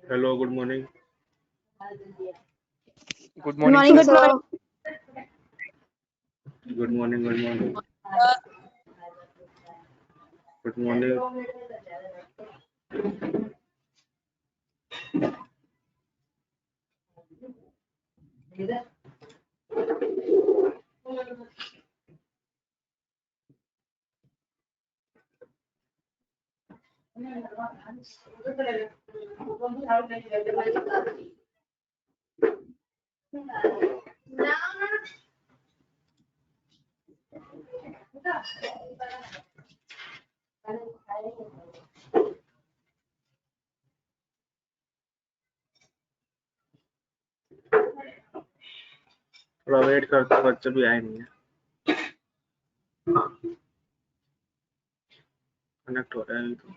Hello, good morning. Good Good morning, morning, sir. sir. Good morning, good morning. Good morning. थोड़ा wait करते हैं, बच्चे भी आए नहीं है। कनेक्ट हो रहा है अभी तो।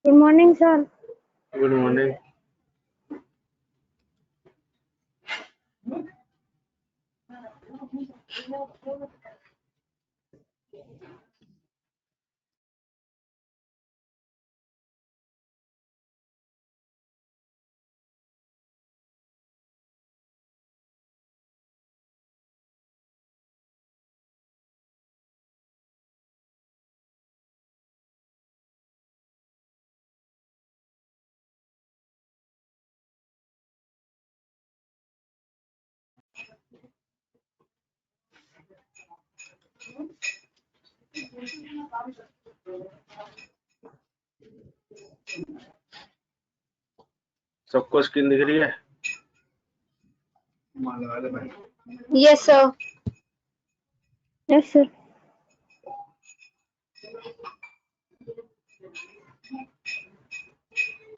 Good morning, sir. Good morning. सबको स्क्रीन दिख रही है? Yes, sir. Yes, sir.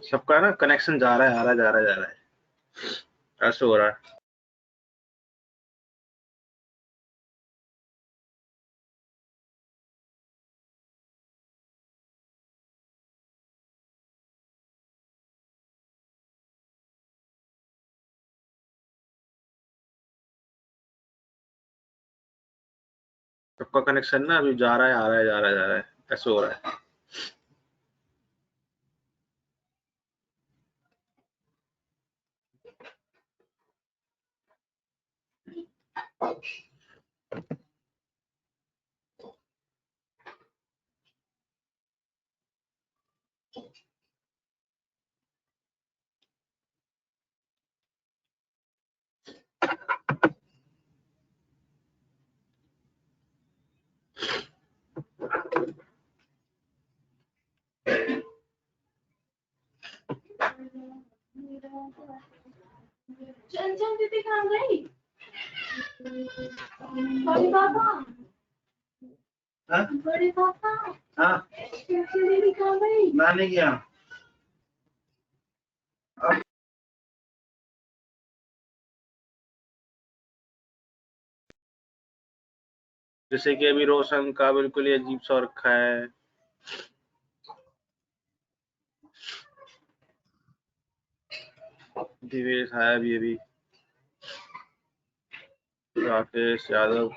सबका ना कनेक्शन जा रहा है, आ रहा है, जा रहा है, जा रहा है, ऐसे हो रहा है। सबका कनेक्शन ना अभी जा रहा है, आ रहा है, जा रहा है, जा रहा है, ऐसे हो रहा है। चंचल दीदी कहाँ गई? बड़े पापा। हाँ? बड़े पापा। हाँ? चंचल दीदी कहाँ गई? मैं नहीं गया। जैसे कि अभी रोशन का बिल्कुल ही अजीब सा रखा है। दिवेश आया अभी राकेश यादव।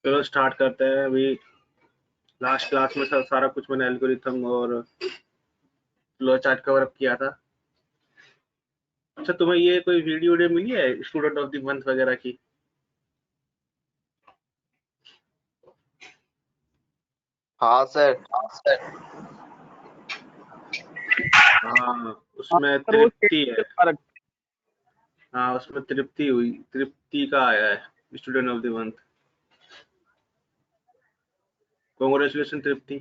चलो स्टार्ट करते हैं। अभी लास्ट क्लास में सारा कुछ मैंने एल्गोरिथम और फ्लो चार्ट कवर अप किया था। अच्छा, तुम्हें ये कोई वीडियो मिली है स्टूडेंट ऑफ द मंथ वगैरह की? हाँ सर। हाँ, उसमें तृप्ति है। हाँ, उसमें तृप्ति का आया है student of the month. Congratulation Tripti.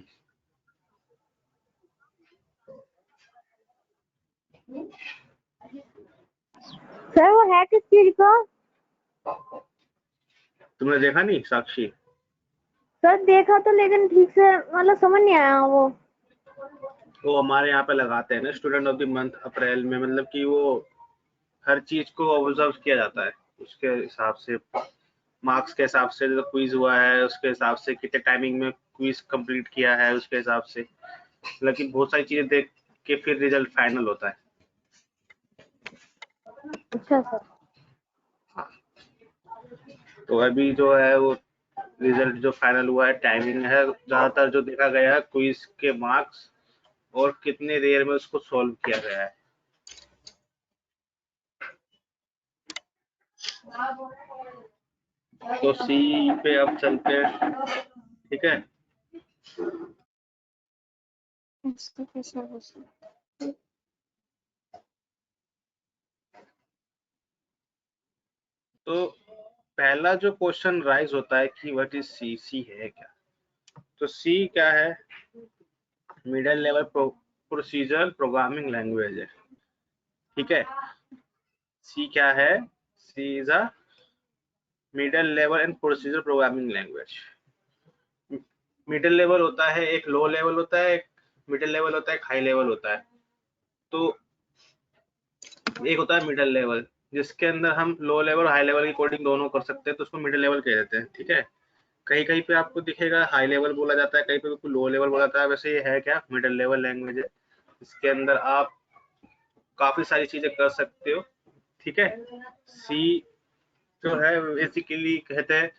Sir वो है किस चीज का? तुमने देखा नहीं साक्षी? सर देखा तो, लेकिन ठीक से मतलब समझ नहीं आया वो हमारे यहाँ पे लगाते हैं ना स्टूडेंट ऑफ द मंथ अप्रैल में, मतलब कि वो हर चीज को ऑब्जर्व किया जाता है उसके हिसाब से, मार्क्स के हिसाब से, जो क्विज हुआ है उसके हिसाब से, कितने टाइमिंग में क्विज कंप्लीट किया है उसके हिसाब से, लेकिन बहुत सारी चीजें देख के फिर रिजल्ट फाइनल होता है। अच्छा सर। हाँ, तो अभी जो है वो रिजल्ट जो फाइनल हुआ है, टाइमिंग है, ज्यादातर जो देखा गया है क्विज के मार्क्स और कितने देर में उसको सॉल्व किया गया है। तो सी पे अब चलते हैं, ठीक है? तो पहला जो क्वेश्चन राइज होता है कि व्हाट इज सी, सी है क्या? तो सी क्या है? Middle level procedure programming language है, ठीक है? सी क्या है? C is a middle level and procedure programming language. Middle level होता है, एक लो लेवल होता है, एक मिडिल लेवल होता है, एक हाई लेवल होता है। तो एक होता है मिडिल लेवल, जिसके अंदर हम लो लेवल हाई लेवल की कोडिंग दोनों कर सकते हैं, तो उसको मिडिल लेवल कह देते हैं, ठीक है? कहीं कहीं पे आपको दिखेगा हाई लेवल बोला जाता है, कहीं पे बिल्कुल लो लेवल बोला जाता है। वैसे ये है क्या? मिडिल लेवल लैंग्वेज है। इसके अंदर आप काफी सारी चीजें कर सकते हो, ठीक है? सी जो है बेसिकली कहते हैं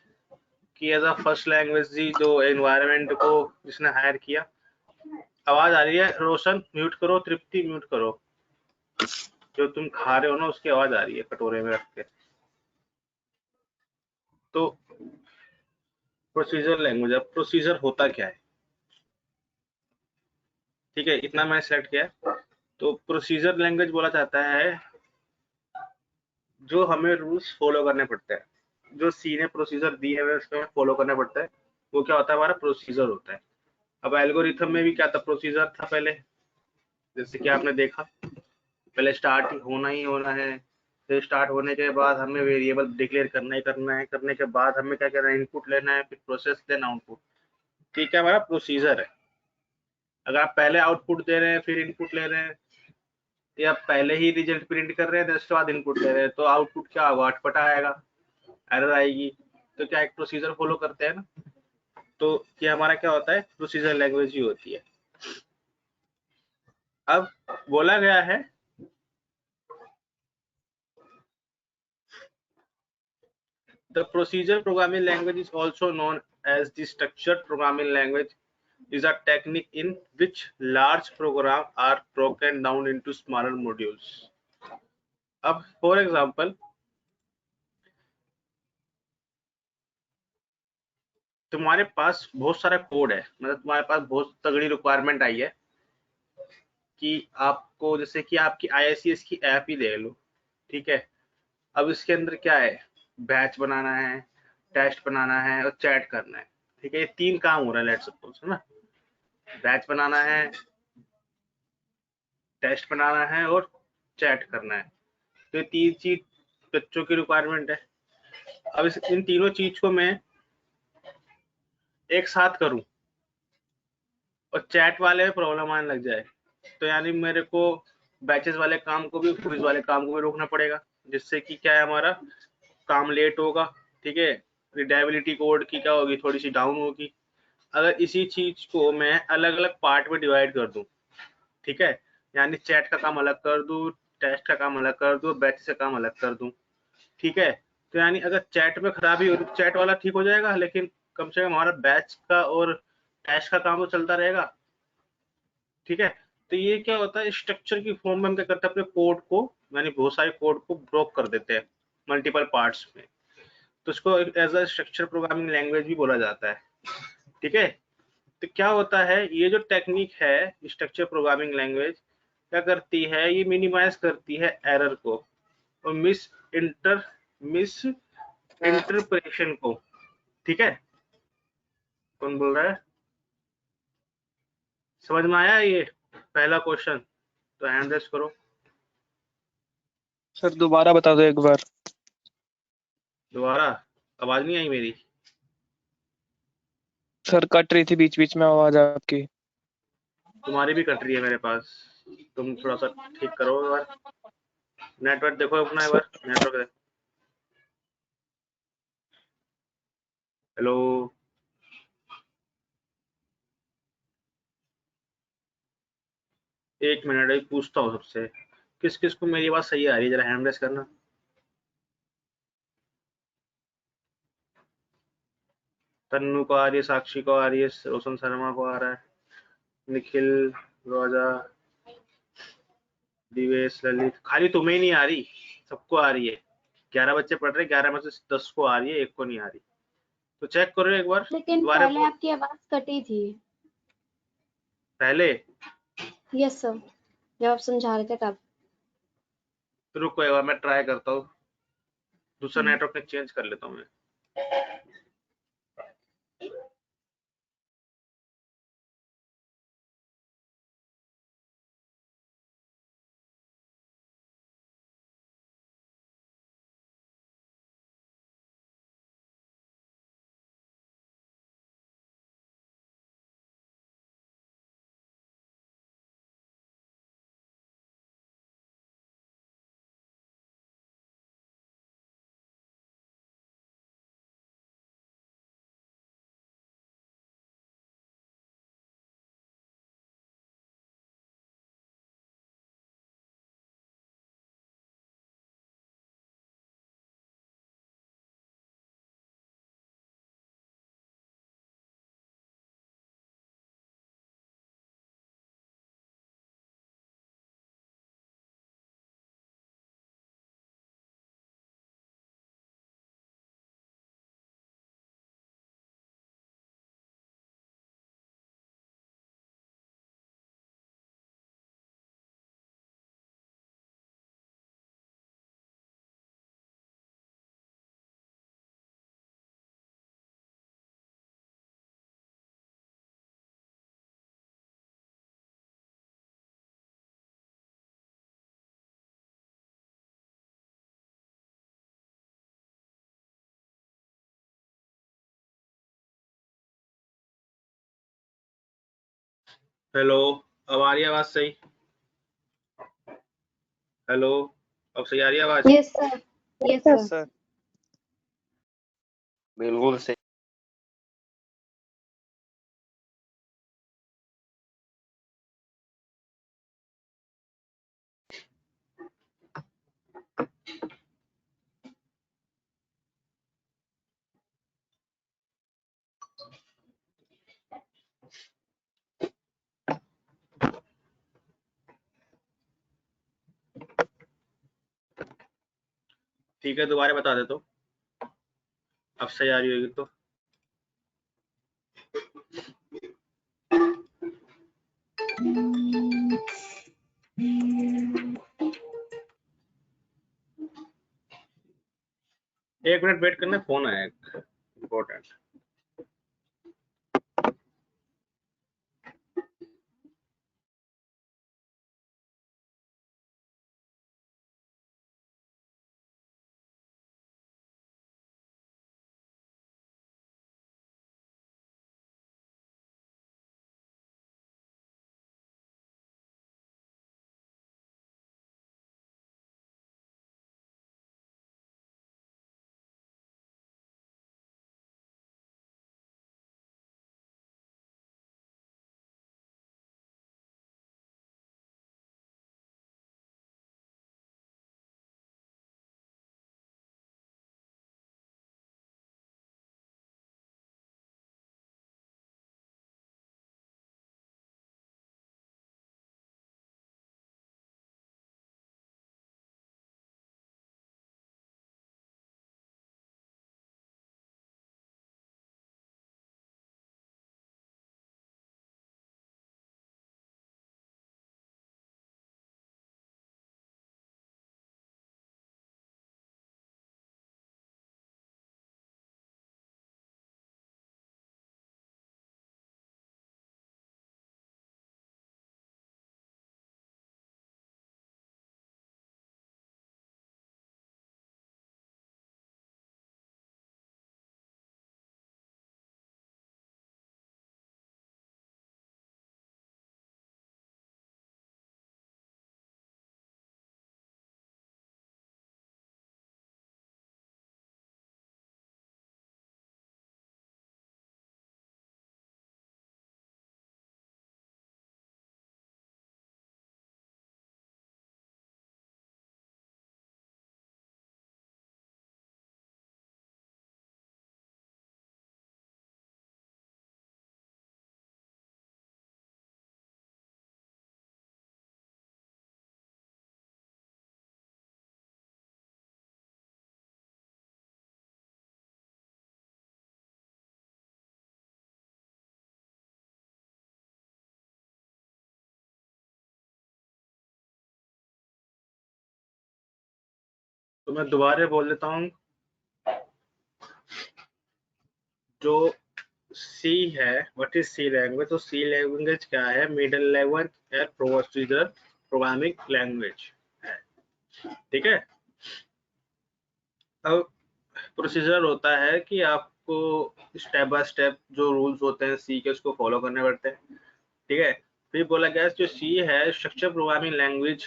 कि एज अ फर्स्ट लैंग्वेज जी, जो एनवायरनमेंट को जिसने हायर किया। आवाज आ रही है रोशन? म्यूट करो। तृप्ति म्यूट करो। जो तुम खा रहे हो ना उसकी आवाज आ रही है कटोरे में रख के। तो प्रोसीजर लैंग्वेज, अब प्रोसीजर होता क्या है, ठीक है? इतना मैंने सेलेक्ट किया। तो प्रोसीजर लैंग्वेज बोला जाता है जो हमें रूल्स फॉलो करने पड़ते हैं। जो सी ने प्रोसीजर दी है उसको हमें फॉलो करना पड़ता है। वो क्या होता है? हमारा प्रोसीजर होता है। अब एल्गोरिथम में भी क्या था? प्रोसीजर था पहले, जैसे कि आपने देखा, पहले स्टार्ट होना ही होना है। फिर स्टार्ट होने के बाद हमें वेरिएबल डिक्लेयर करना ही करना है, करने के बाद हमें क्या करना है? इनपुट लेना है, फिर प्रोसेस देन आउटपुट। ठीक है, हमारा प्रोसीजर है। अगर आप पहले आउटपुट दे रहे हैं फिर इनपुट ले रहे हैं, या पहले ही रिजल्ट प्रिंट कर रहे हैं उसके बाद इनपुट ले रहे हैं, तो आउटपुट क्या होगा? अटपटा आएगा, एरर आएगी। तो क्या एक प्रोसीजर फॉलो करते हैं ना, तो ये हमारा क्या होता है? प्रोसीजर लैंग्वेज ही होती है। अब बोला गया है the procedure programming language is also known as the structured programming language, is a technique in which large programs are broken down into smaller modules. अब फॉर एग्जांपल, तुम्हारे पास बहुत सारा कोड है, मतलब तुम्हारे पास बहुत तगड़ी रिक्वायरमेंट आई है कि आपको, जैसे कि आपकी IICS की ऐप ही ले लो, ठीक है? अब इसके अंदर क्या है? बैच बनाना है, टेस्ट बनाना है और चैट करना है, ठीक है? ये तीन काम हो रहा है, लेट्स सपोज, है ना? बैच बनाना है, टेस्ट बनाना है और चैट करना है। तो ये तीन चीज बच्चों की रिक्वायरमेंट है। अब इन तीनों चीज को मैं एक साथ करूं और चैट वाले में प्रॉब्लम आने लग जाए, तो यानी मेरे को बैचेस वाले काम को भी, क्विज वाले काम को भी रोकना पड़ेगा, जिससे कि क्या है, हमारा काम लेट होगा, ठीक है? रिडायबिलिटी कोड की क्या होगी? थोड़ी सी डाउन होगी। अगर इसी चीज को मैं अलग अलग पार्ट में डिवाइड कर दूं, ठीक है? यानी चैट का काम अलग कर दूं, टेस्ट का काम अलग कर दूं, बैच का काम अलग कर दूं, ठीक है? तो यानी अगर चैट में खराबी हो तो चैट वाला ठीक हो जाएगा, लेकिन कम से कम हमारा बैच का और कैश का काम तो चलता रहेगा, ठीक है। तो ये क्या होता है, स्ट्रक्चर की फॉर्म में हम क्या करते हैं, अपने कोड को, यानी बहुत सारे कोड को ब्रोक कर देते हैं मल्टीपल पार्ट्स में, तो इसको as a structure programming language भी बोला जाता है, ठीक है। तो क्या होता है, ये जो टेक्निक है स्ट्रक्चर प्रोग्रामिंग लैंग्वेज क्या करती है, ये मिनिमाइज करती है एरर को और मिस इंटरप्रेशन को, ठीक है। कौन बोल रहा है, समझ में आया ये पहला क्वेश्चन? तो हैंड रेस करो। सर दोबारा बता दो एक बार। दोबारा, आवाज नहीं आई मेरी? सर कट रही थी बीच बीच में आवाज आपकी। तुम्हारी भी कट रही है मेरे पास, तुम थोड़ा सा ठीक करो एक बार, नेटवर्क देखो अपना एक बार, नेटवर्क। हेलो, एक मिनट अभी पूछता हूँ सबसे, किस किस को मेरी आवाज सही आ रही है, जरा हैंड रेस करना। तन्नू को आ रही है, साक्षी को आ रही है, रोशन शर्मा को आ रहा है, निखिल, रोजा, दिवेश, ललित, खाली तुम्हें ही नहीं आ रही, सबको आ रही है। 11 बच्चे पढ़ रहे, 11 में से 10 को आ रही है, एक को नहीं आ रही। तो चेक करो एक बार लेकिन दोबारा। पहले आपकी आवाज कटी थी। पहले यस सर, जब आप समझा रहे थे तब। रुको एक बार मैं ट्राई करता हूँ, दूसरा नेटवर्क चेंज कर लेता हूँ मैं। हेलो, अब आ रही है आवाज सही? हेलो, अब सही आ रही है आवाज? Yes sir, yes sir. Sir बिल्कुल सही। ठीक है, दोबारा बता दे तो, अब सही आ रही होगी तो। एक मिनट वेट करना, फोन आया एक इम्पोर्टेंट। तो मैं दोबारा बोल देता हूँ, जो सी है, व्हाट इज सी लैंग्वेज? तो सी लैंग्वेज क्या है? मिडिल लेवल है प्रोसीजर प्रोग्रामिंग लैंग्वेज है, ठीक है। अब प्रोसीजर होता है कि आपको स्टेप बाय स्टेप जो रूल्स होते हैं सी के उसको फॉलो करने पड़ते हैं, ठीक है। फिर बोला गया जो सी है स्ट्रक्चर प्रोग्रामिंग लैंग्वेज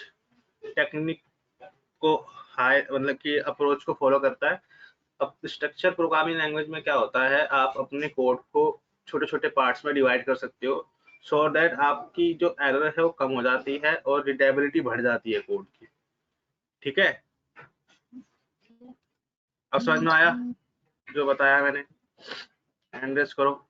टेक्निक को हाई मतलब कि अप्रोच को फॉलो करता है। अब स्ट्रक्चर प्रोग्रामिंग लैंग्वेज में क्या होता है, आप अपने कोड को छोटे छोटे पार्ट्स में डिवाइड कर सकते हो, सो दैट आपकी जो एरर है वो कम हो जाती है और रीडेबिलिटी बढ़ जाती है कोड की, ठीक है। अब समझ में आया जो बताया मैंने? हैंड रेस करो।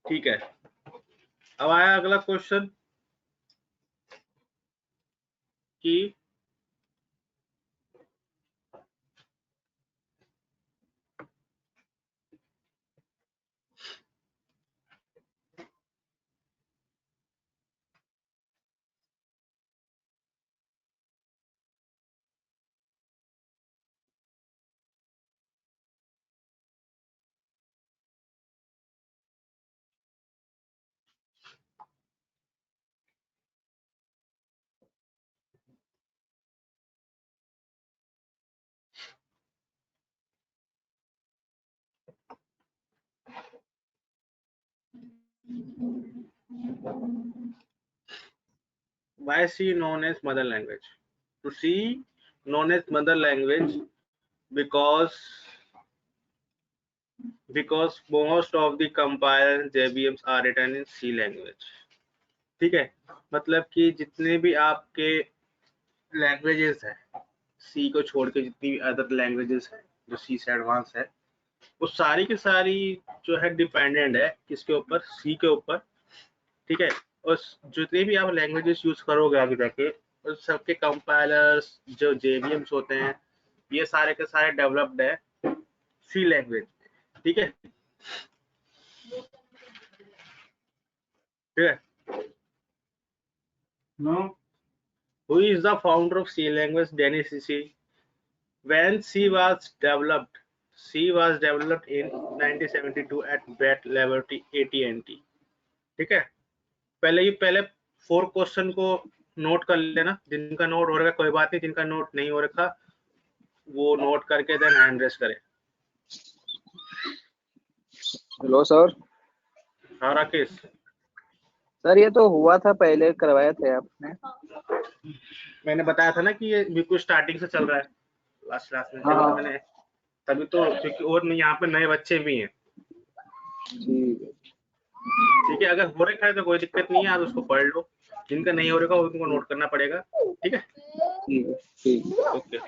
ठीक है, अब आया अगला क्वेश्चन कि why C known as mother language? To C known as mother language because most of the compiler JVMs are written in C language, ठीक है। मतलब कि जितने भी आपके लैंग्वेजेस है सी को छोड़ के, जितनी भी अदर लैंग्वेजेस है जो सी से एडवांस है, वो सारी की सारी जो है डिपेंडेंट है किसके ऊपर? सी के ऊपर, ठीक है। और जितने भी आप लैंग्वेजेस यूज करोगे आगे जाके, उस सबके कंपाइलर्स जो जेवीएम्स होते हैं, ये सारे के सारे डेवलप्ड है सी लैंग्वेज, ठीक है, ठीक है। No, who is the founder of C language? Dennis C. When C was developed in 1972 at Bett Laboratory AT&T, ठीक है। पहले 4 क्वेश्चन को नोट कर लेना, जिनका नोट हो रखा कोई बात नहीं, जिनका नोट नहीं हो रखा वो नोट करके देन हैंड रेस करें। Hello sir. हाँ राकेश, सर ये तो हुआ था, पहले करवाए थे आपने। मैंने बताया था ना कि ये बिल्कुल स्टार्टिंग से चल रहा है, लास्ट क्लास में, तभी तो हाँ मैंने, तभी तो, क्योंकि और यहाँ पे नए बच्चे भी हैं, ठीक है। ठीक है। अगर हो रखा है तो कोई दिक्कत नहीं है, आप उसको पढ़ लो, जिनका नहीं हो रखा उनको नोट करना पड़ेगा, ठीक है। ठीक है। ठीक है। ओके।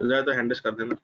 जाए तो हैंड रेस कर देना।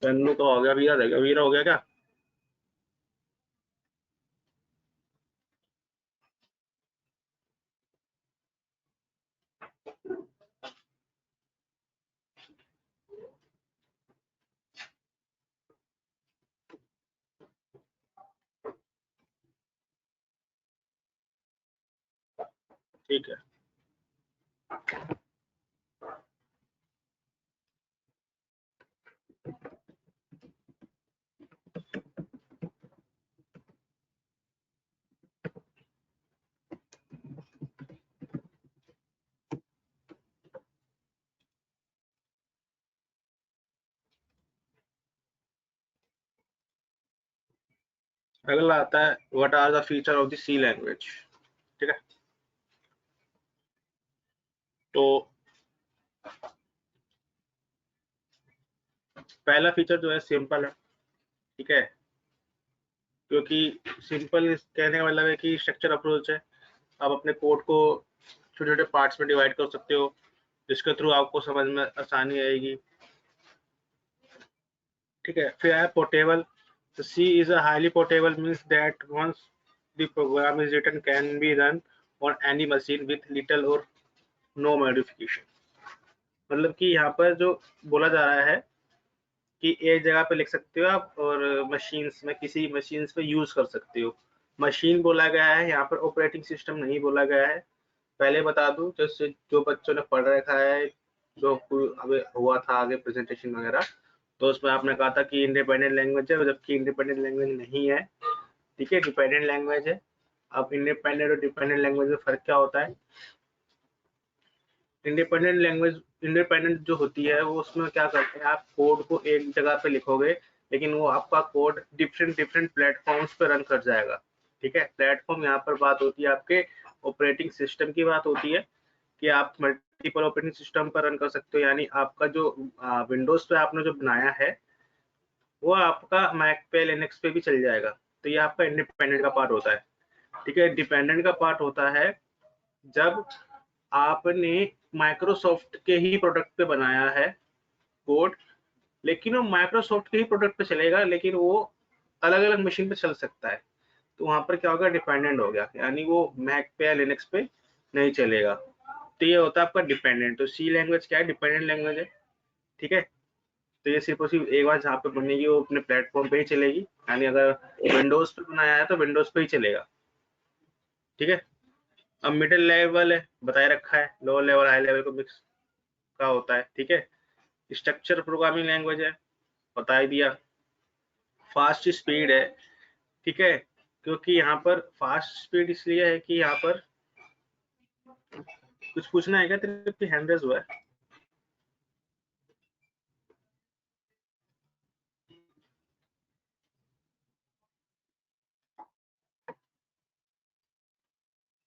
तन्नू तो हो गया, वीरा देगा, वीरा हो गया क्या? ठीक है। अगला आता है what are the feature of the C language. ठीक है, तो पहला फीचर जो है सिंपल है। ठीक है, क्योंकि सिंपल कहने का मतलब है कि स्ट्रक्चर अप्रोच है। आप अपने कोड को छोटे छोटे पार्ट्स में डिवाइड कर सकते हो, जिसके थ्रू आपको समझ में आसानी आएगी। ठीक है, फिर है पोर्टेबल। तो C is a highly portable means that once the program is written can be run on any machine with little or no modification। मतलब कि यहाँ पर जो बोला जा रहा है कि एक जगह पे लिख सकते हो आप और मशीन्स में किसी मशीन्स पे यूज कर सकते हो। मशीन बोला गया है यहाँ पर, ऑपरेटिंग सिस्टम नहीं बोला गया है। पहले बता दूं, जैसे जो बच्चों ने पढ़ रखा है, जो अभी हुआ था आगे प्रेजेंटेशन वगैरह, तो उसमें आपने कहा था कि इंडिपेंडेंट लैंग्वेज है, जबकि इंडिपेंडेंट लैंग्वेज नहीं है। ठीक है, डिपेंडेंट लैंग्वेज है। अब इंडिपेंडेंट और डिपेंडेंट लैंग्वेज में फर्क क्या होता है? इंडिपेंडेंट लैंग्वेज, इंडिपेंडेंट जो होती है वो उसमें क्या करते हैं, आप कोड को एक जगह पे लिखोगे, लेकिन वो आपका कोड डिफरेंट डिफरेंट प्लेटफॉर्म्स पे रन कर जाएगा। ठीक है, प्लेटफॉर्म यहाँ पर बात होती है आपके ऑपरेटिंग सिस्टम की बात होती है कि आप मल्टीपल ऑपरेटिंग सिस्टम पर रन कर सकते हो। यानी आपका जो विंडोज पे आपने जो बनाया है वो आपका मैक पे लिनक्स पे भी चल जाएगा। तो ये आपका इंडिपेंडेंट का पार्ट होता है। ठीक है, डिपेंडेंट का पार्ट होता है जब आपने माइक्रोसॉफ्ट के ही प्रोडक्ट पे बनाया है कोड, लेकिन वो माइक्रोसॉफ्ट के ही प्रोडक्ट पे चलेगा, लेकिन वो अलग अलग मशीन पे चल सकता है। तो वहां पर क्या होगा, डिपेंडेंट हो गया, यानी वो मैक पे या लिनक्स पे नहीं चलेगा। तो ये होता है आपका डिपेंडेंट। तो सी लैंग्वेज क्या है, डिपेंडेंट लैंग्वेज है। ठीक है, तो ये सिर्फ और सिर्फ एक बार जहाँ पे बनेगी वो अपने प्लेटफॉर्म पे ही चलेगी, यानी अगर विंडोज पे बनाया है तो विंडोज पे ही चलेगा। ठीक है, अब मिडिल लेवल है, बताए रखा है, लोअर लेवल हाई लेवल को मिक्स का होता है। ठीक है, स्ट्रक्चर प्रोग्रामिंग लैंग्वेज है, बता ही दिया। फास्ट स्पीड है। ठीक है, क्योंकि यहाँ पर फास्ट स्पीड इसलिए है कि यहाँ पर कुछ पूछना है क्या, तेरे हैंड रेज हुआ है?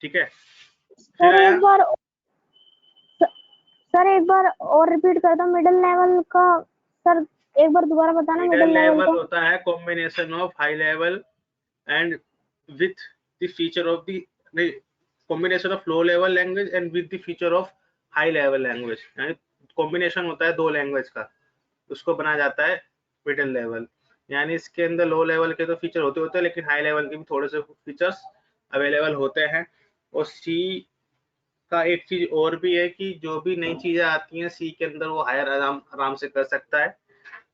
ठीक है, फिर सर आया एक बार सर एक बार और रिपीट कर दो मिडिल लेवल का। सर एक बार दोबारा बताना मिडिल मिडिल लेवल लेवल का। होता है combination of high level and with the feature of the, combination of low level language and with the feature of high level language. यानी कॉम्बिनेशन होता है दो लैंग्वेज का, उसको बनाया जाता है मिडिल लेवल। यानी इसके अंदर लो लेवल के तो फीचर होते होते हैं, लेकिन हाई लेवल के भी थोड़े से फीचर्स अवेलेबल होते हैं। और सी का एक चीज और भी है कि जो भी नई चीजें आती हैं सी के अंदर वो हायर आराम आराम से कर सकता है।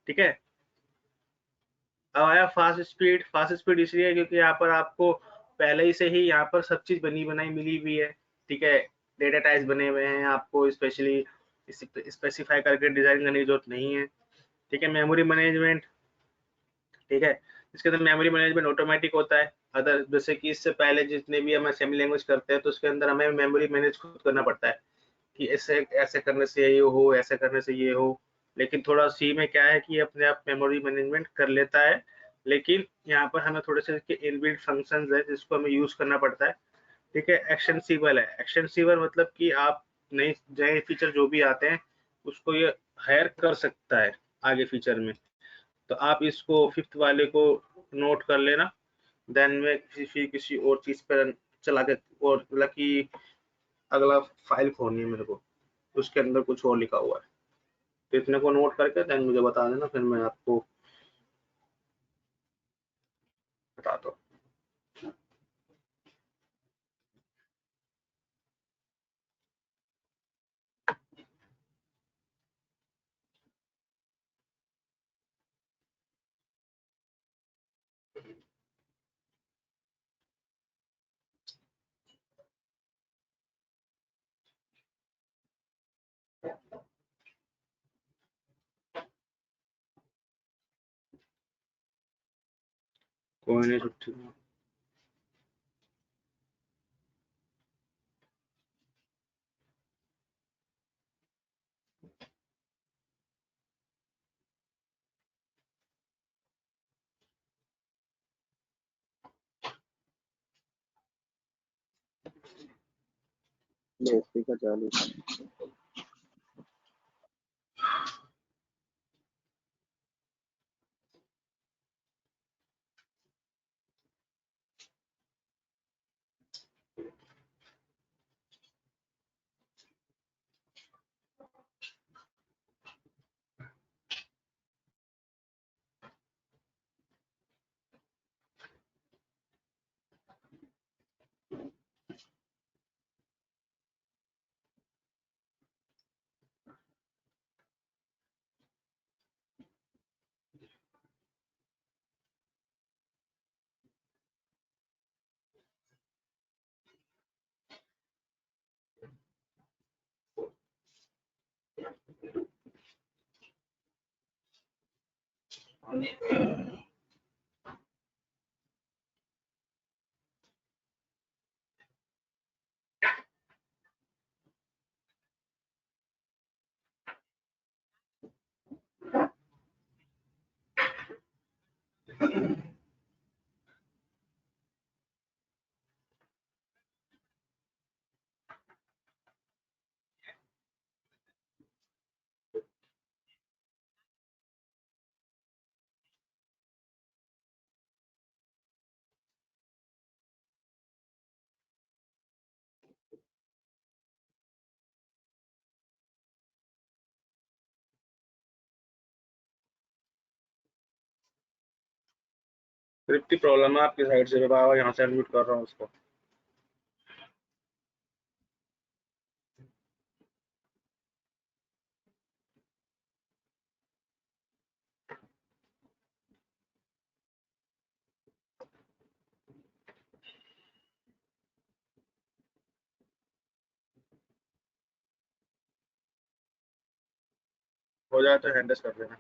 ठीक है, अब आया फास्ट स्पीड। फास्ट स्पीड इसलिए क्योंकि यहाँ पर आपको पहले ही से ही यहाँ पर सब चीज बनी बनाई मिली हुई है। ठीक है, डेटा टाइप्स बने हुए हैं, आपको स्पेशली स्पेसिफाई करके डिजाइन करने की जरूरत नहीं है। ठीक है, मेमोरी मैनेजमेंट। ठीक है, इसके अंदर मेमोरी मैनेजमेंट ऑटोमेटिक होता है। अदर जैसे कि इससे पहले जितने भी हम असेंबली लैंग्वेज करते हैं तो उसके अंदर हमें मेमोरी मैनेज खुद करना पड़ता है कि ऐसे ऐसे करने से ये हो, ऐसे करने से ये हो। लेकिन थोड़ा सी में क्या है कि अपने आप मेमोरी मैनेजमेंट कर लेता है, लेकिन यहाँ पर हमें थोड़े से इनबिल्ट फंक्शंस है जिसको हमें यूज करना पड़ता है। ठीक है, एक्सटेंसिबल है। एक्सटेंसिबल मतलब कि आप नए नए फीचर जो भी आते हैं उसको ये हायर कर सकता है आगे फीचर में। तो आप इसको फिफ्थ वाले को नोट कर लेना। देन में किसी और चीज पर चला के, और मतलब कि अगला फाइल खोलनी है मेरे को, उसके अंदर कुछ और लिखा हुआ है, तो इतने को नोट करके देन मुझे बता देना, फिर मैं आपको बताता हूँ। कोई नहीं, छुट्टी। बेसिक का 40। तृप्ति प्रॉब्लम है आपकी साइड से, बाबा यहाँ से अनम्यूट कर रहा हूँ उसको। हो जाए तो हैंडस कर देना।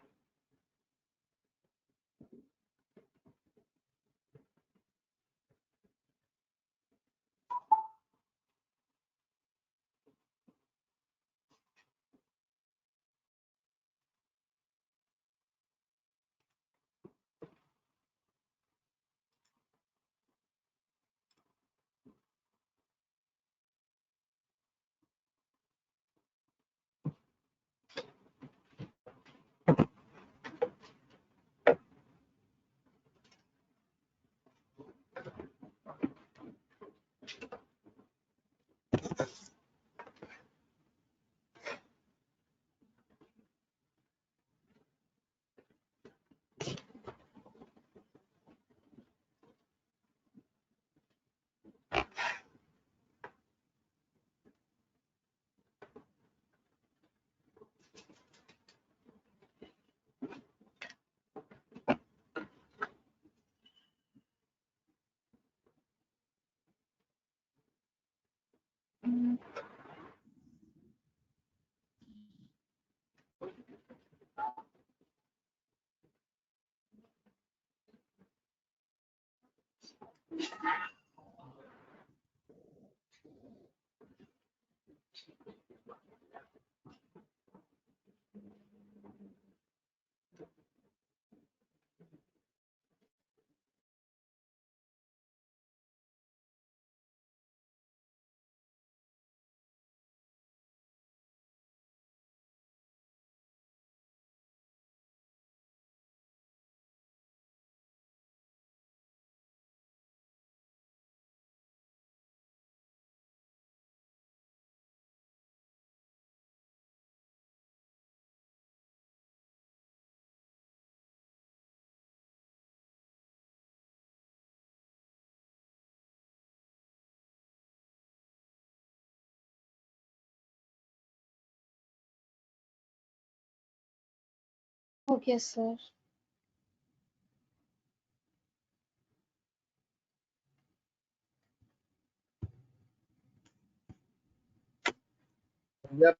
Okay sir.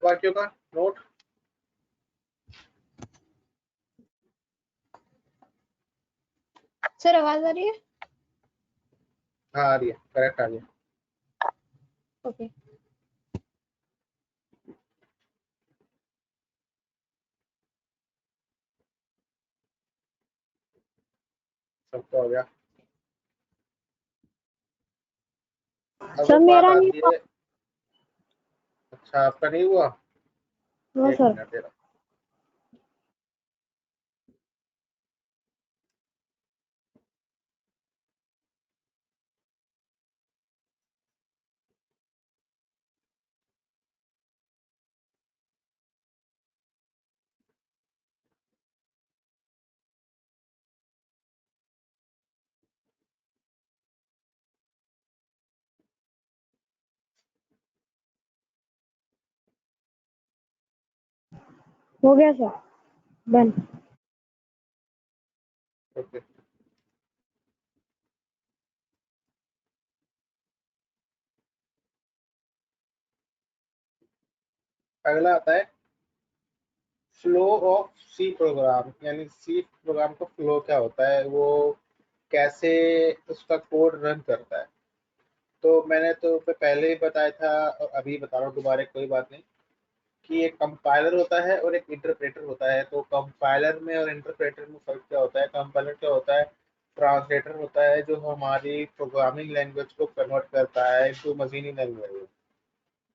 वाक्यों का नोट। सर आवाज आ रही है? हाँ आ रही है, करेक्ट आ रही है। ओके। सबका हो गया। अब सर बात मेरा नहीं आती है, अच्छा, आपका नहीं हुआ? नो एक सर। मिनट दे रहा हो गया सर, डन। हूँ। ओके, अगला आता है फ्लो ऑफ सी प्रोग्राम, यानी सी प्रोग्राम का फ्लो क्या होता है, वो कैसे उसका कोड रन करता है। तो मैंने तो पहले ही बताया था और अभी बता रहा हूँ दोबारा, कोई बात नहीं, कि एक कंपाइलर होता है और एक इंटरप्रेटर होता है। तो कंपाइलर में और इंटरप्रेटर में फर्क क्या होता है? कंपाइलर क्या होता है? ट्रांसलेटर होता है जो हमारी प्रोग्रामिंग लैंग्वेज को कन्वर्ट करता है इनटू मशीनी लैंग्वेज।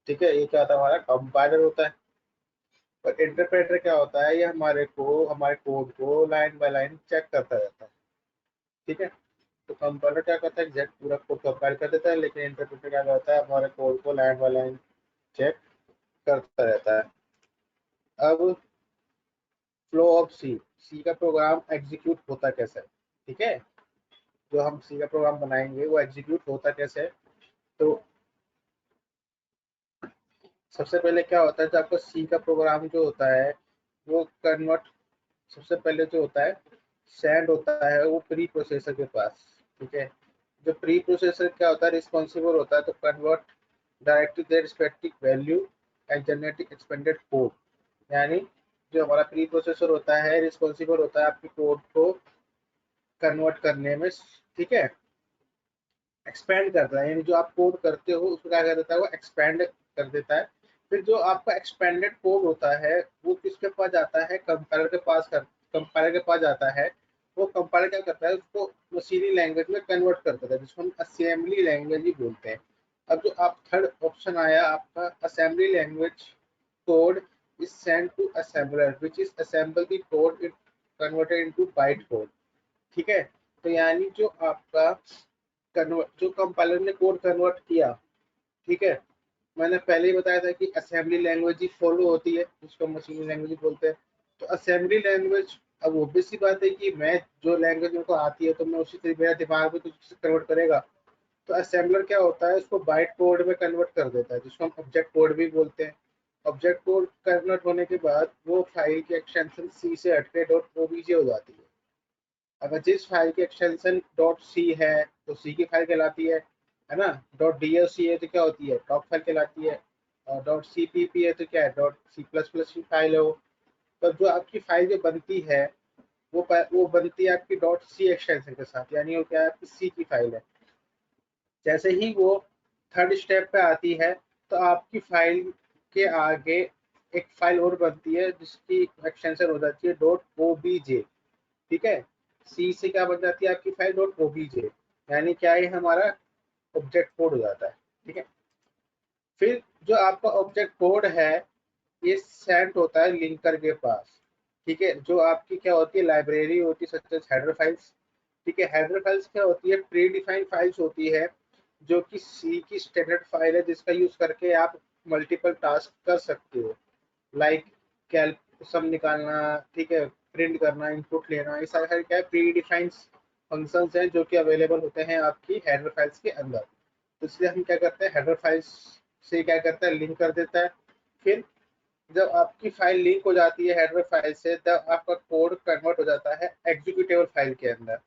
ठीक है, ये क्या होता है? हमारा कंपाइलर होता है। और इंटरप्रेटर क्या होता है? ये हमारे कोड को लाइन बाय लाइन चेक करता रहता है। ठीक है, तो कंपाइलर क्या करता है? एग्जैक्ट पूरा कोड कंपाइल कर देता है, लेकिन इंटरप्रेटर क्या करता है? हमारे कोड को लाइन बाय लाइन चेक करता रहता है। अब फ्लो ऑफ सी, सी का प्रोग्राम एग्जीक्यूट होता कैसे है? ठीक है, जो हम सी का प्रोग्राम बनाएंगे वो एग्जीक्यूट होता कैसे है? तो सबसे पहले क्या होता है, जो आपका सी का प्रोग्राम जो होता है वो कन्वर्ट, सबसे पहले जो होता है सेंड होता है वो प्री प्रोसेसर के पास। ठीक है, जो प्री प्रोसेसर क्या होता है? रिस्पॉन्सिबल होता है तो convert direct to their respective value and generating expanded code. यानी जो हमारा प्री प्रोसेसर होता है रिस्पॉन्सिबल होता है आपके कोड को कन्वर्ट करने में। ठीक है, एक्सपेंड करता है, यानी जो आप कोड करते हो उसको क्या कर देता है? वो एक्सपेंड कर देता है। फिर जो आपका एक्सपेंडेड कोड होता है वो किसके पास जाता है? कंपाइलर के पास कंपाइलर के पास जाता है। वो कंपाइलर क्या करता है? उसको मशीनी लैंग्वेज में कन्वर्ट कर देता है, जिसको हम असेंबली लैंग्वेज ही बोलते हैं। अब जो आप थर्ड ऑप्शन आया आपका, assembly language code is send to assembler which is assemble the code it converted into byte code. ठीक है, तो यानी जो आपका जो कंपाइलर ने कोड कन्वर्ट किया, ठीक है, मैंने पहले ही बताया था कि असेंबली लैंग्वेज ही फॉलो होती है, जिसको मशीनी लैंग्वेज बोलते हैं। तो असेंबली लैंग्वेज, अब ऑब्वियस सी बात है कि मैं जो लैंग्वेज मेरे को आती है तो मैं उसी तरीके मेरा दिमाग में कुछ कन्वर्ट करेगा। तो असेंबलर क्या होता है? उसको बाइट कोड में कन्वर्ट कर देता है, जिसको हम ऑब्जेक्ट कोड भी बोलते हैं। ऑब्जेक्ट कोड कन्वर्ट होने के बाद वो फाइल की एक्सटेंशन सी से हटके डॉट ओबीजे हो जाती है। अगर जिस फाइल की एक्सटेंशन डॉट सी है तो सी की फाइल कहलाती है ना? डॉट डीओसी है तो क्या होती है? टॉप फाइल कहलाती है। और डॉट सीपीपी है तो क्या है? डॉट सी प्लस प्लस की फाइल है वो। तो जो आपकी फाइल जो बनती है वो बनती है आपकी डॉट सी एक्सटेंशन के साथ, यानी वो क्या है? आपकी सी की फाइल है। जैसे ही वो थर्ड स्टेप पे आती है तो आपकी फाइल के आगे एक फाइल और बनती है जिसकी एक्सटेंशन हो जाती है डॉट ओबीजे। ठीक है, सी से क्या बन जाती है आपकी फाइल? डॉट ओबीजे, यानी क्या है? हमारा ऑब्जेक्ट कोड हो जाता है। ठीक है, फिर जो आपका ऑब्जेक्ट कोड है ये सेंड होता है लिंकर के पास। ठीक है, जो आपकी क्या होती है? लाइब्रेरी होती है, सच हेडर फाइल्स। ठीक है, हेडर फाइल्स क्या होती है? प्री डिफाइंड फाइल्स होती है जो कि सी की स्टैंडर्ड फाइल है, जिसका यूज करके आप मल्टीपल टास्क कर सकते हो, लाइक कैल सम निकालना, ठीक है, प्रिंट करना, इनपुट लेना, ये सारे क्या है? प्री डिफाइंड फंक्शंस हैं जो कि अवेलेबल होते हैं आपकी हेडर फाइल्स के अंदर। तो इसलिए हम क्या करते हैं? हेडर फाइल्स से क्या करता है? लिंक कर देता है। फिर जब आपकी फाइल लिंक हो जाती है हेडर फाइल से, तब आपका कोड कन्वर्ट हो जाता है एग्जीक्यूटेबल फाइल के अंदर।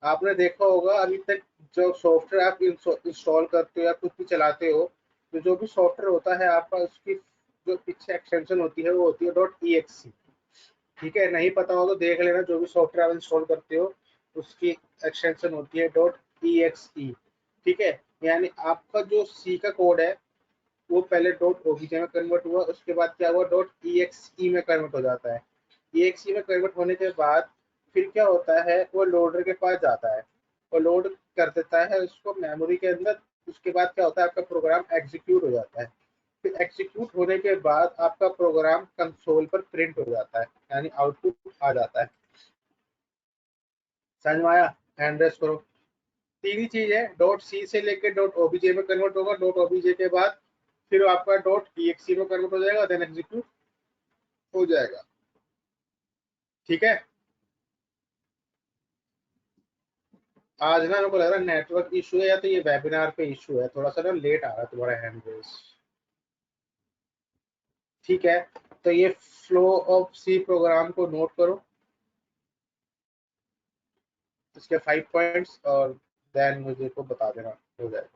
आपने देखा होगा अभी तक जो सॉफ्टवेयर आप इंस्टॉल करते हो या कुछ भी चलाते हो, तो जो भी सॉफ्टवेयर होता है आपका, उसकी जो पीछे एक्सटेंशन होती है वो होती है डॉट ई। ठीक है, नहीं पता हो तो देख लेना, जो भी सॉफ्टवेयर आप इंस्टॉल करते हो उसकी एक्सटेंशन होती है डॉट ई। ठीक है, यानी आपका जो सी का कोड है वो पहले डॉट ओबीजे में कन्वर्ट हुआ, उसके बाद क्या हुआ? डॉट ई में कन्वर्ट हो जाता है। ई में कन्वर्ट होने के बाद फिर क्या होता है? वो लोडर के पास जाता है, वो लोड कर देता है उसको मेमोरी के अंदर। उसके बाद क्या होता है? आपका प्रोग्राम एग्जीक्यूट हो जाता है। फिर एग्जीक्यूट होने के बाद आपका प्रोग्राम कंसोल पर प्रिंट हो जाता है, यानी आउटपुट आ जाता है। समझ में आया? हैंड रेस करो। तीन ही चीज है, डॉट सी से लेके डॉट ओबीजे में कन्वर्ट होगा, डॉट ओबीजे के बाद फिर आपका डॉट ईएक्सी में कन्वर्ट हो जाएगा, देन एग्जीक्यूट हो जाएगा। ठीक है। आज ना मेरे को लग रहा है नेटवर्क इशू है या तो ये वेबिनार पे इशू है, थोड़ा सा ना लेट आ रहा है तुम्हारा हैंड रेस। ठीक है, तो ये फ्लो ऑफ सी प्रोग्राम को नोट करो, इसके 5 पॉइंट्स, और देन मुझे को बता देना, हो जाएगा।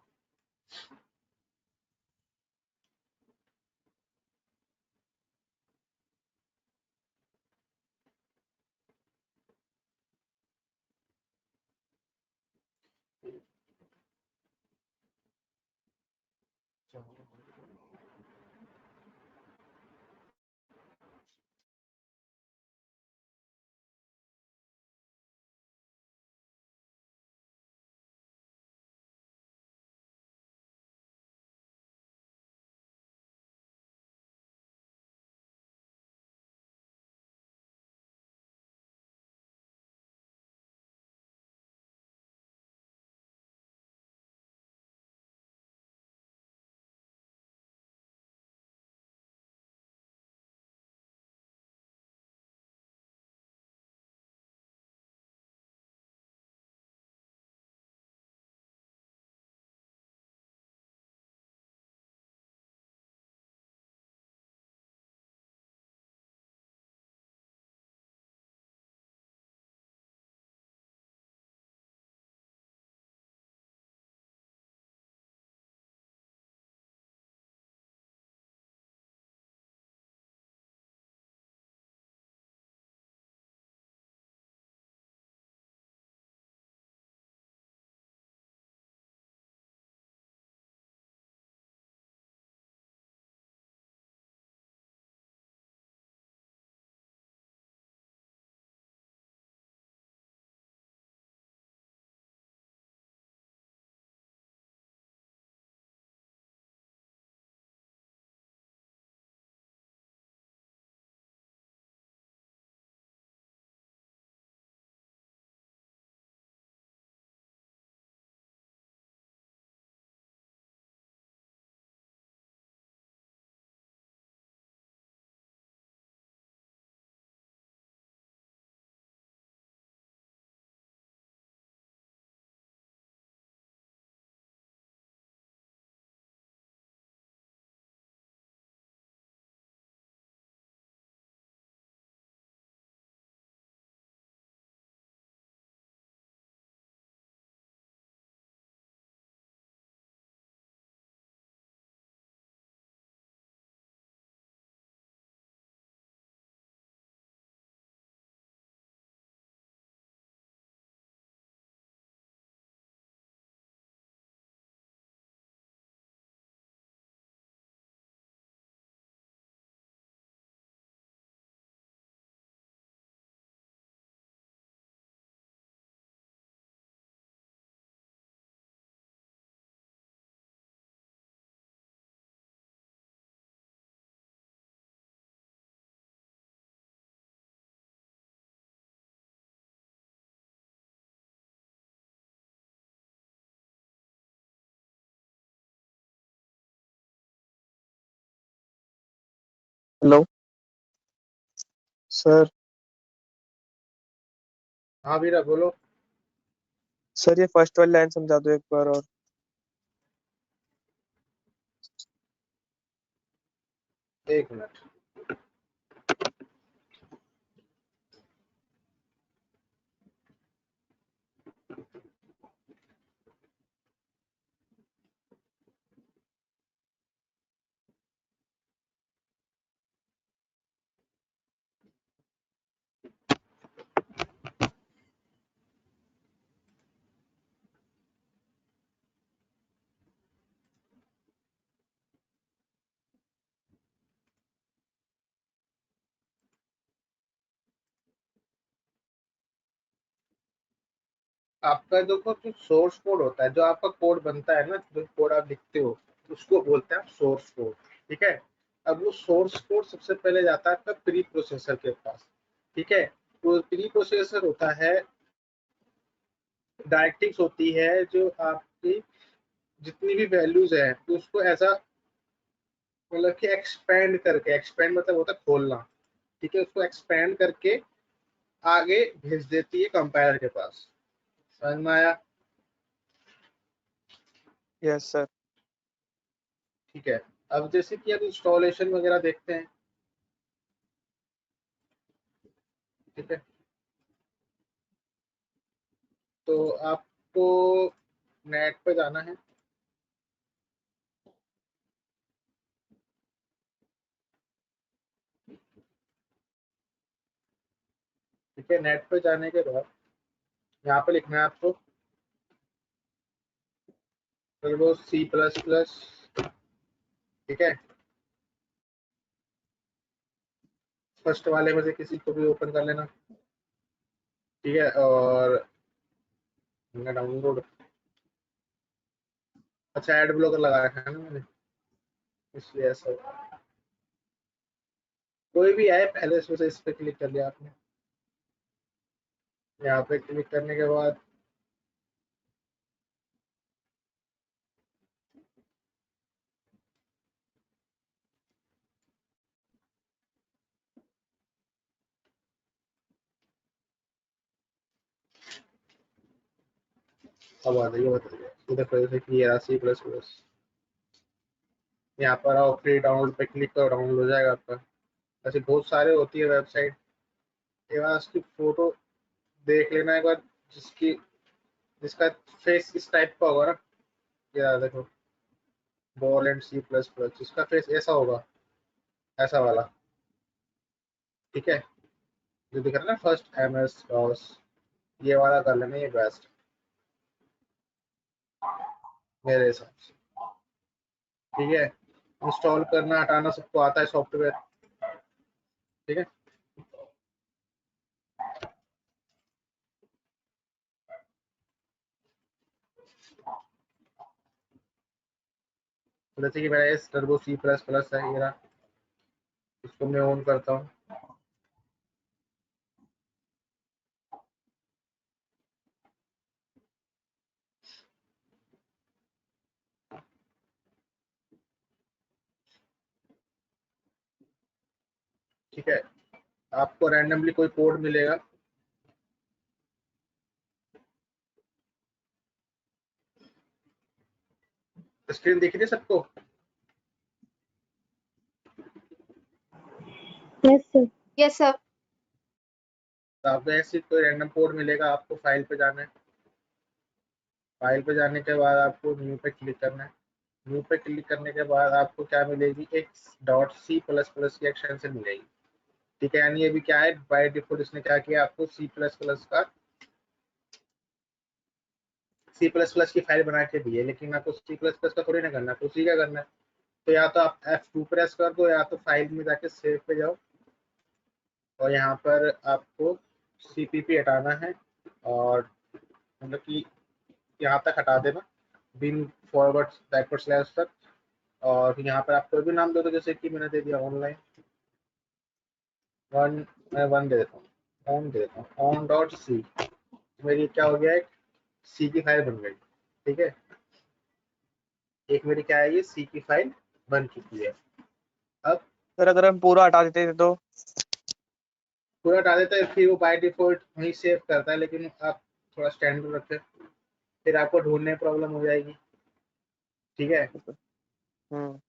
Hello sir. हाँ वीरा बोलो। सर ये फर्स्ट वाली लाइन समझा दो एक बार और। एक मिनट। आपका देखो जो सोर्स कोड होता है, जो आपका कोड बनता है ना, जो कोड आप लिखते हो उसको बोलते हैं सोर्स कोड। ठीक है। अब वो सोर्स कोड सबसे पहले जाता है आपका प्री प्रोसेसर के पास, ठीक है। तो प्री प्रोसेसर होता है, डायरेक्टिव्स होती है जो आपकी जितनी भी वैल्यूज है तो उसको ऐसा मतलब कि एक्सपेंड करके, एक्सपेंड मतलब होता है खोलना, ठीक है, उसको एक्सपेंड करके आगे भेज देती है कंपाइलर के पास। समझ में आया? Yes sir. ठीक है। अब जैसे कि अब इंस्टॉलेशन वगैरह देखते हैं, ठीक है। तो आपको नेट पे जाना है, ठीक है। नेट पे जाने के बाद यहाँ पे लिखना है आपको टर्बो C++, ठीक है। फर्स्ट वाले में से किसी को भी ओपन कर लेना, ठीक है। और डाउनलोड, अच्छा एड ब्लॉकर लगा रखा है ना मैंने, इसलिए ऐसा होगा। कोई भी आए पहले से इस पे क्लिक कर लिया आपने, यहाँ पे क्लिक करने के बाद अब आ जाइए, बताइए इधर पर जैसे कि C++, यहाँ पर आओ, फ्री डाउनलोड पे क्लिक करो, डाउनलोड हो जाएगा आपका। ऐसे बहुत सारे होती है वेबसाइट, एक बार उसकी फोटो देख लेना एक बार, जिसकी जिसका फेस इस टाइप का होगा ना, ये देखो बॉल एंड C++, जिसका फेस ऐसा होगा, ऐसा वाला, ठीक है। जो दिख रहा है ना फर्स्ट MS DOS, ये वाला कर लेना, ये बेस्ट मेरे हिसाब से, ठीक है। इंस्टॉल करना हटाना सबको आता है सॉफ्टवेयर, ठीक है। तो जैसे कि मेरा ये टर्बो C++ है, ये रहा, इसको मैं ऑन करता हूँ, ठीक है। आपको रैंडमली कोई कोड मिलेगा, स्क्रीन दिख रही है सबको? Yes sir. Yes sir. तो आपको ऐसे कोई रैंडम कोड मिलेगा, आपको फाइल पे जाना है, फाइल पे जाने के बाद आपको न्यू पे क्लिक करना है। न्यू पे क्लिक करने के बाद आपको क्या मिलेगी, एक .C++ की एक्सटेंशन मिलेगी, ठीक है। यानी अभी क्या है, बाय डिफॉल्ट इसने क्या किया, आपको C++ की फाइल बना के दी है, लेकिन आपको C++ का थोड़ी ना करना है, तो उसी का करना है। तो या तो आप F2 प्रेस कर दो, या तो फाइल में जाके सेव पे जाओ, और यहाँ पर आपको CPP हटाना है, और मतलब कि यहाँ तक हटा देना, बिन फॉरवर्ड बैकवर्ड स्लैश तक। और फिर यहाँ पर आप कोई भी नाम दे दो, जैसे कि मैंने दे दिया ऑनलाइन वन, मैं वन दे देता हूँ, ऑन दे देता हूँ, on.c। मेरी क्या हो गया, एक सी की फाइल बन गई, ठीक है। एक मेरी क्या है, ये सी की फाइल बन चुकी है। अब सर अगर हम पूरा हटा देते थे तो? पूरा हटा देता है, फिर वो बाय डिफॉल्ट वहीं सेव करता है, लेकिन आप थोड़ा स्टैंडर्ड रखें, फिर आपको ढूंढने में प्रॉब्लम हो जाएगी, ठीक है। हम्म।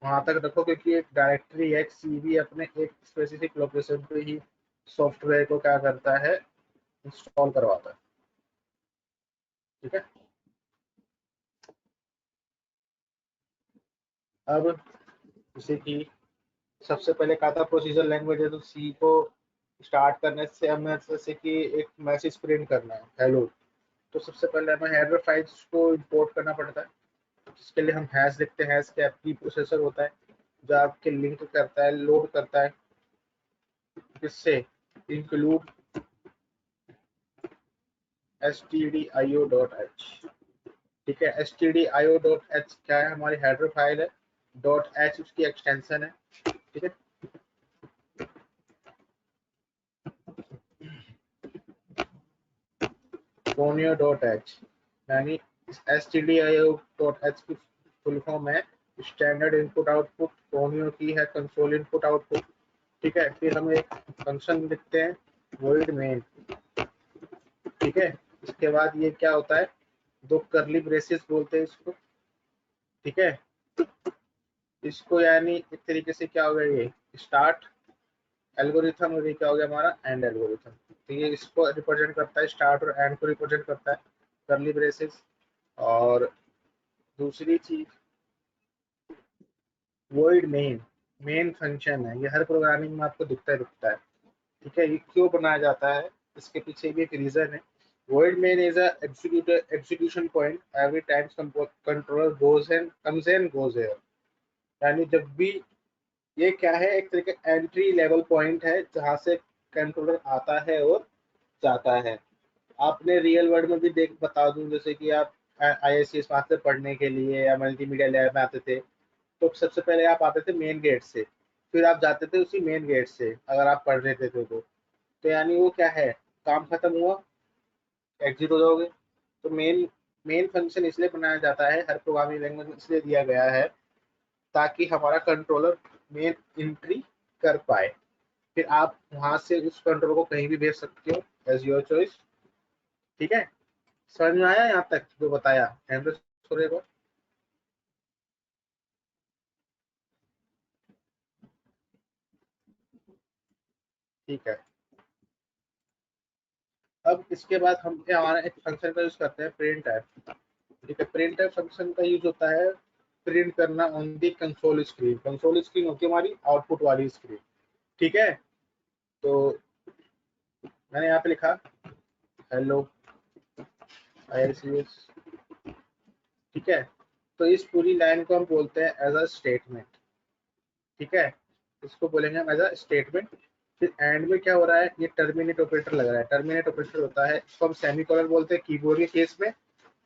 वहां तक रखो, क्योंकि एक डायरेक्टरी है, एक सीवी अपने एक स्पेसिफिक लोकेशन पे ही सॉफ्टवेयर को क्या करता है, इंस्टॉल करवाता है, ठीक है। अब जैसे कि सबसे पहले कहा था प्रोसीजर लैंग्वेज है, तो सी को स्टार्ट करने से हमें जैसे कि एक मैसेज प्रिंट करना है, हेलो। तो सबसे पहले हमें हेडर फाइल्स को इंपोर्ट करना पड़ता है, जिसके लिए हम हैश लिखते हैं। हैश क्या प्री प्रोसेसर होता है, जो आपके लिंक करता है, लोड करता है, किससे, इंक्लूड stdio.h, ठीक है। stdio.h क्या है, हमारी हेडर फाइल है, डॉट एच उसकी एक्सटेंशन है, ठीक है। फोनियो डॉट एच यानी stdio डॉट एच की फुल फॉर्म है स्टैंडर्ड इनपुट आउटपुट, फोनियो की है कंसोल इनपुट आउटपुट, ठीक है। फिर हम एक फंक्शन लिखते हैं void main, ठीक है। इसके बाद ये क्या होता है, दो करली ब्रेसेस बोलते हैं इसको, ठीक है। इसको यानी एक तरीके से क्या हो गया, ये स्टार्ट एल्गोरिथम और ये क्या हो गया हमारा एंड एल्गोरिथम। तो ये इसको रिप्रेजेंट करता है, स्टार्ट और एंड को रिप्रेजेंट करता है करली ब्रेसेस। और दूसरी चीज void मेन फंक्शन है, ये हर प्रोग्रामिंग में आपको दिखता है, ठीक है। ये क्यों बनाया जाता है, इसके पीछे भी एक रीजन है। void main is a execution point every time some controller comes and goes here, यानी जब भी ये क्या है, एक तरीके एंट्री लेवल पॉइंट है जहाँ से कंट्रोलर आता है और जाता है। आपने रियल वर्ल्ड में भी बता दूं, जैसे कि आप IISc पास से पढ़ने के लिए या मल्टीमीडिया लैब में आते थे, तो सबसे पहले आप आते थे मेन गेट से, फिर आप जाते थे उसी मेन गेट से अगर आप पढ़ रहे थे तो यानी वो क्या है, काम खत्म हुआ एग्जिट हो जाओगे। तो मेन फंक्शन इसलिए बनाया जाता है, हर प्रोग्रामिंग लैंग्वेज में इसलिए दिया गया है ताकि हमारा कंट्रोलर मेन एंट्री कर पाए, फिर आप वहां से उस कंट्रोलर को कहीं भी भेज सकते हो एज योर चॉइस, ठीक है। समझ में आया यहाँ तक जो बताया एंड्रॉइड को? ठीक है। अब इसके बाद हम हमारा एक फंक्शन का यूज करते हैं प्रिंट एफ, ठीक है। प्रिंट एफ फंक्शन का यूज होता है प्रिंट करना on the console screen. Console screen होती है हमारी आउटपुट वाली स्क्रीन, ठीक है। तो मैंने यहाँ पे लिखा हेलो IICS, ठीक है। तो इस पूरी लाइन को हम बोलते हैं एज अ स्टेटमेंट, ठीक है। इसको बोलेंगे हम एज अ स्टेटमेंट। फिर एंड में क्या हो रहा है, ये टर्मिनेट ऑपरेटर लग रहा है। टर्मिनेट ऑपरेटर होता है, इसको हम सेमीकोलन बोलते हैं कीबोर्ड के केस में,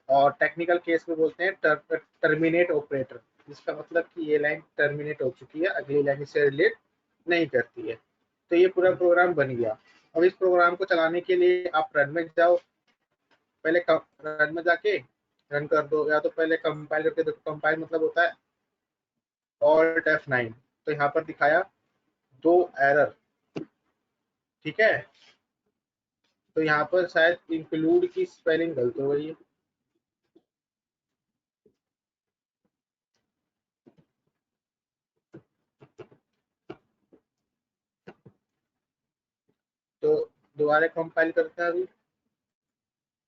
और टेक्निकल केस में बोलते हैं टर्मिनेट ऑपरेटर, जिसका मतलब कि ये लाइन टर्मिनेट हो चुकी है, अगली लाइन इससे रिलेट नहीं करती है। तो ये पूरा प्रोग्राम बन गया। अब इस प्रोग्राम को चलाने के लिए आप रन में जाओ, पहले रन में जाके रन कर दो, या तो पहले कंपाइल करके देखो। कंपाइल मतलब होता है Alt F9। तो यहाँ पर दिखाया 2 एरर, ठीक है। तो यहाँ पर शायद इंक्लूड की स्पेलिंग गलत हो गई है, तो दोबारा कंपाइल करते हैं अभी,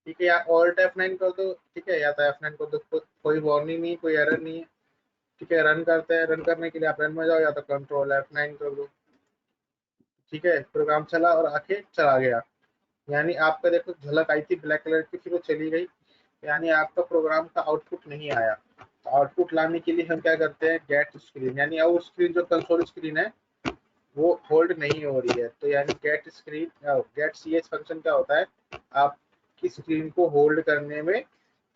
ठीक है। या Alt F9 कर दो, ठीक है, या तो F9 कर दो, कोई वार्निंग नहीं, कोई एरर नहीं है, ठीक है। रन करते हैं, रन करने के लिए आप रन में जाओ, या तो कंट्रोल F9 कर दो, ठीक है। प्रोग्राम चला और आके चला गया, यानी आपका देखो झलक आई थी ब्लैक कलर की, फिर वो चली गई, यानी आपका प्रोग्राम का आउटपुट नहीं आया। तो आउटपुट लाने के लिए हम क्या करते हैं, गेट स्क्रीन, यानी और स्क्रीन जो कंसोल स्क्रीन है वो होल्ड नहीं हो रही है, तो यानी get screen get CH function क्या होता है, आपकी स्क्रीन को होल्ड करने में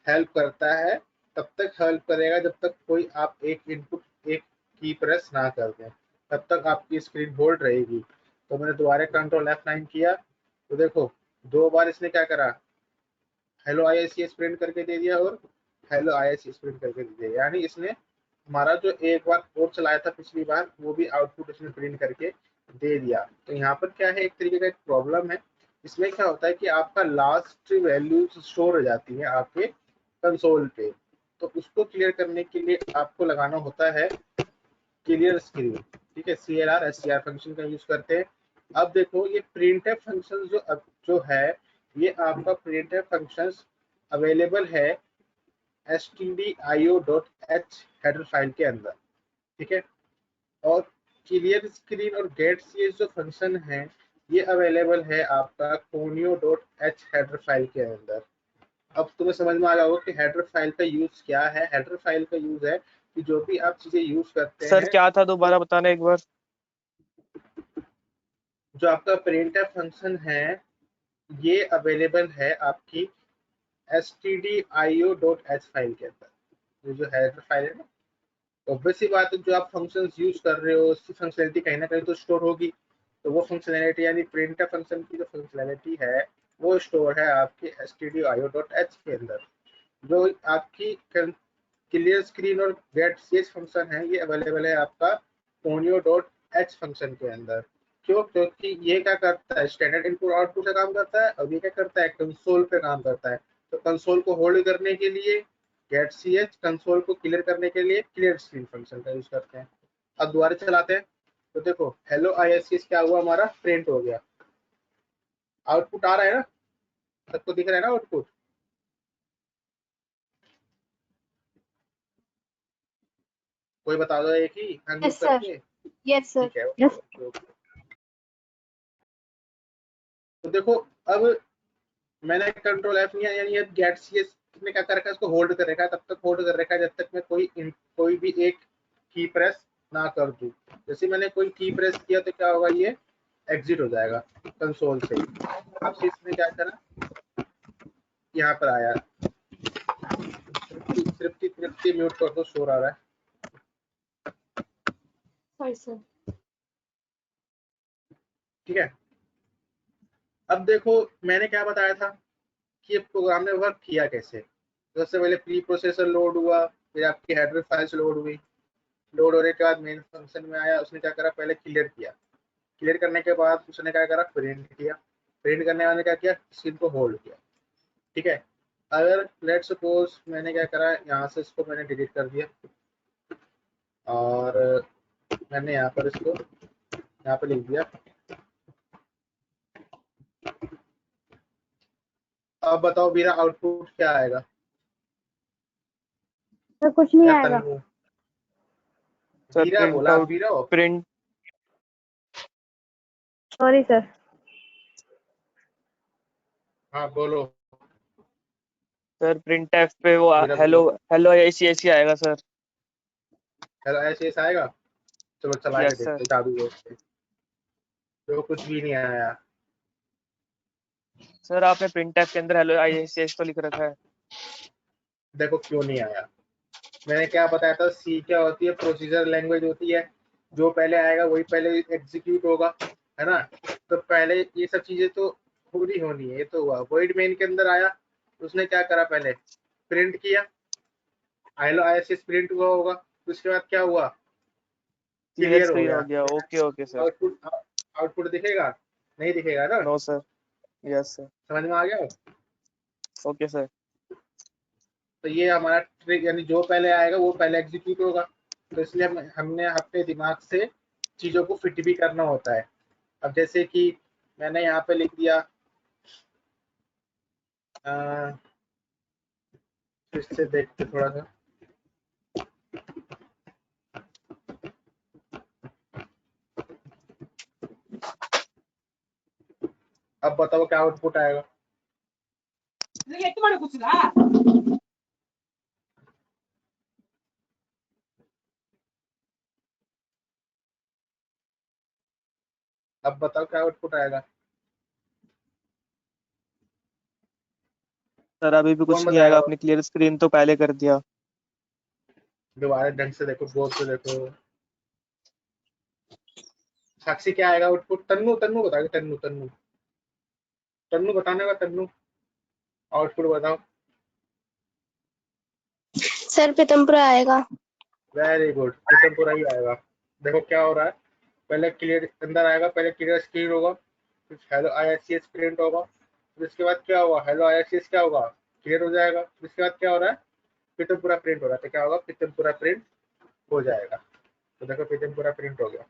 हेल्प करता है। तब तक हेल्प करेगा जब तक कोई आप एक इनपुट एक की प्रेस ना कर दें, तब तक आपकी स्क्रीन होल्ड रहेगी। तो मैंने दोबारा कंट्रोल F9 किया, तो देखो 2 बार इसने क्या करा, हेलो IICS प्रिंट करके दे दिया और हेलो IICS प्रिंट करके दे दिया, यानी इसने हमारा जो एक बार कोड चलाया था पिछली बार वो भी आउटपुट इसने प्रिंट करके दे दिया। तो यहाँ पर क्या है, एक तरीके का एक प्रॉब्लम है। इसमें क्या होता है कि आपका लास्ट वैल्यू स्टोर हो जाती है आपके कंसोल पे, तो उसको क्लियर करने के लिए आपको लगाना होता है क्लियर स्क्रीन, ठीक है। CLR SCR फंक्शन का यूज करते हैं। अब देखो ये printf फंक्शन जो है, ये आपका printf फंक्शन अवेलेबल है stdio.h हेडर फाइल के अंदर, ठीक है। और क्लियर स्क्रीन और गेट cs जो फंक्शन है ये अवेलेबल है आपका conio.h हेडर फाइल के अंदर। अब तुम्हें समझ में आ जाओगे कि हेडर फाइल का यूज क्या है। हेडर फाइल का यूज है कि जो भी आप चीजें यूज करते सर हैं, क्या था, दोबारा बताना एक बार। जो आपका printf फंक्शन है ये अवेलेबल है आपकी stdio.h फाइल के अंदर, ये जो हेडर फाइल है ना, ऑब्वियस सी बात है, जो आप फंक्शंस यूज कर रहे हो उसकी फंक्शनैलिटी कहीं ना कहीं तो स्टोर होगी। तो वो फंक्शनैलिटी यानी प्रिंट फंक्शन की जो फंक्शनैलिटी है वो स्टोर है आपके stdio.h के अंदर। जो आपकी क्लियर स्क्रीन और गेट सीएच फंक्शन है ये अवेलेबल है आपका conio.h फंक्शन के अंदर। क्यों? क्योंकि ये क्या करता है, स्टैंडर्ड इनपुट आउटपुट से काम करता है, और ये क्या करता है, कंसोल पे काम करता है। तो कंसोल को होल्ड करने के लिए गेट सीएच, कंसोल को क्लियर करने के लिए क्लियर स्क्रीन फंक्शन का यूज करते हैं। अब दोबारा चलाते हैं तो देखो हेलो ISCS क्या हुआ, हमारा प्रिंट हो गया, आउटपुट आ रहा है ना, सबको दिख रहा है ना आउटपुट। कोई बता दो एक ही अनम्यूट Yes, sir. करके। Yes, sir. ठीक है, Yes. ओके। तो देखो अब मैंने कंट्रोल F नहीं, यानी गेट सीएस ने क्या कर रखा है, इसको होल्ड कर रखा है, तब तक होल्ड कर रखा है जब तक मैं कोई भी एक की प्रेस ना कर दूं। जैसे मैंने कोई की प्रेस किया तो क्या होगा, ये एग्जिट हो जाएगा कंसोल से। अब इसने क्या करा, यहाँ पर आया, तृप्ति म्यूट कर दो, शोर आ रहा है। Sorry, sir. ठीक है, अब देखो मैंने क्या बताया था कि ये प्रोग्राम ने वर्क किया कैसे। तो सबसे पहले प्री प्रोसेसर लोड हुआ, फिर आपकी हेडर फाइल्स लोड हुई, लोड होने के बाद मेन फंक्शन में आया, उसने क्या करा, पहले क्लियर किया, क्लियर करने के बाद उसने क्या करा, प्रिंट किया, प्रिंट करने वाले क्या किया, स्क्रीन को होल्ड किया। ठीक है, अगर लेट सपोज मैंने क्या करा, यहाँ से इसको मैंने डिलीट कर दिया और मैंने यहाँ पर इसको यहाँ पर लिख दिया। अब बताओ मेरा आउटपुट क्या आएगा? सर कुछ नहीं क्या आएगा। तन्नू? सर वीरा प्रिंट बोला, आउट, वीरा हो? Print sorry sir. हाँ बोलो। सर प्रिंट एफ पे वो वीरा हेलो बोलो। हेलो ऐसी आएगा सर। हेलो ऐसे आएगा? चलो चला के यस सर। देखते हैं, जादू देखते हैं। तो कुछ भी नहीं आया। सर आपने प्रिंट एफ के अंदर हेलो ICS तो लिख रखा है। देखो क्यों नहीं आया, मैंने क्या बताया था, सी क्या होती है, प्रोसीजर लैंग्वेज होती है, जो पहले आएगा वही पहले एग्जीक्यूट होगा, है ना। तो पहले ये सब चीजें तो पूरी होनी है, ये तो हुआ। वॉइड मेन के अंदर आया, उसने क्या करा, पहले प्रिंट किया, हेलो ISS प्रिंट हुआ होगा, तो उसके बाद क्या हुआ, क्लियर क्लियर हो स्क्रीन गया। हो गया। Okay okay sir. Output output दिखेगा? नहीं दिखेगा ना। No sir. Yes sir. समझ में आ गया? Okay sir. तो ये हमारा ट्रिक, यानी जो पहले आएगा वो पहले एग्जीक्यूट होगा। तो इसलिए हमने अपने दिमाग से चीजों को फिट भी करना होता है। अब जैसे कि मैंने यहाँ पे लिख दिया, फिर से देखते थोड़ा सा। अब बताओ क्या आउटपुट आएगा? अब बताओ क्या आउटपुट आएगा? सर अभी भी कौन कुछ नहीं आएगा, बताएगा? आपने क्लियर स्क्रीन तो पहले कर दिया। दोबारा ढंग से देखो, गौर से देखो। साक्षी क्या आएगा आउटपुट? तन्नू तन्नू बताओ, तन्नू तन्नू तन्नू बताने का, तन्नू आउटपुट बताओ। सर पीतमपुरा आएगा। वेरी गुड, प्रीतम पूरा ही आएगा। देखो क्या हो रहा है, पहले क्लियर अंदर आएगा, पहले क्लियर स्क्रीन होगा, फिर हेलो ISCS प्रिंट होगा, फिर उसके बाद क्या होगा, हेलो ISCS क्या होगा, क्लियर हो जाएगा। फिर उसके बाद क्या हो रहा है, प्रीतम पूरा प्रिंट हो रहा है, तो क्या होगा, प्रीतम पूरा प्रिंट हो जाएगा। तो देखो प्रीतम पूरा प्रिंट हो गया।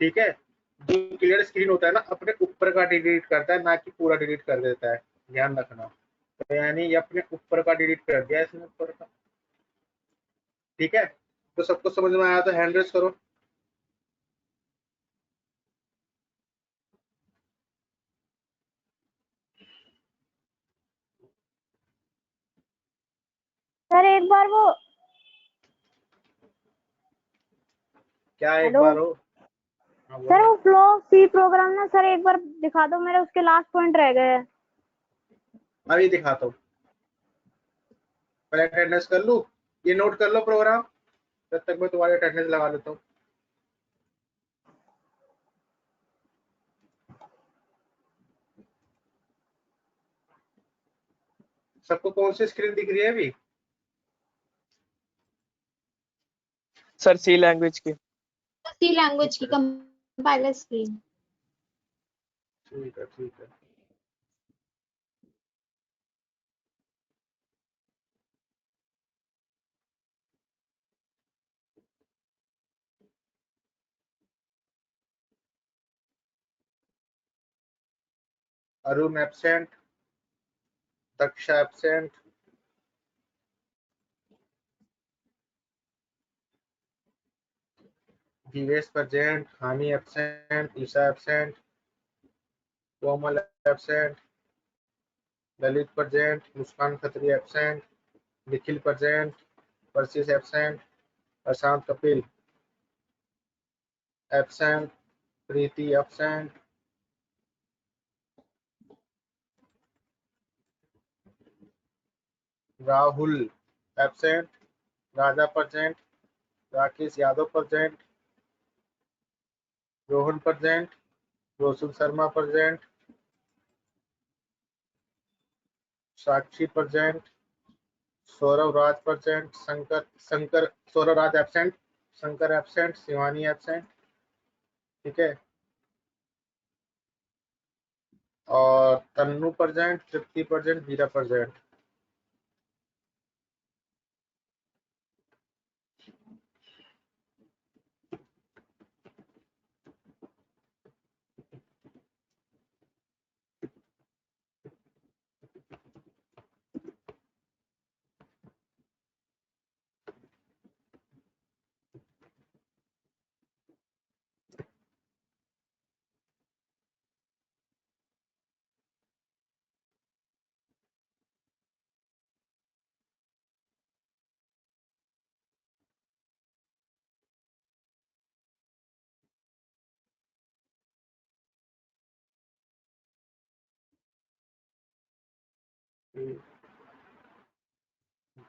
ठीक है, जो क्लियर स्क्रीन होता है ना, अपने ऊपर का डिलीट करता है, ना कि पूरा डिलीट कर देता है, ध्यान रखना। तो यानी ये अपने ऊपर का डिलीट कर दिया इसने, ऊपर का। ठीक है, तो सबको समझ में आया तो हैंड रेस करो। सर एक बार वो क्या एक हेलो बार हो? हाँ सर बोलो। वो फ्लो सी प्रोग्राम ना सर एक बार दिखा दो, मेरे उसके लास्ट पॉइंट रह गए हैं। अभी दिखाता हूँ, पहले अटेंडेंस कर लूँ, ये नोट कर लो प्रोग्राम। तब तक मैं तुम्हारे अटेंडेंस लगा लेता हूँ। सबको कौन सी स्क्रीन दिख रही है अभी? सर सी लैंग्वेज की। सी लैंग्वेज की कंपाइलर स्क्रीन। ठीक है ठीक है। Arun absent, Daksha absent, Jeevesh present, Hani absent, Isha absent, Komal absent, Lalit present, Muskan Khatri absent, Nikhil present, Parsis absent, Prashant Kapil absent, Preeti absent, Rahul absent, Raja present, Rakesh Yadav present, Rohan present, Roshan Sharma present, Sakshi present, Saurabh Raj present, Shankar Saurabh Raj absent, Shankar absent, Shivani absent. ठीक है, और तन्नू प्रेजेंट, तृप्ति प्रेजेंट, वीरा present. एक,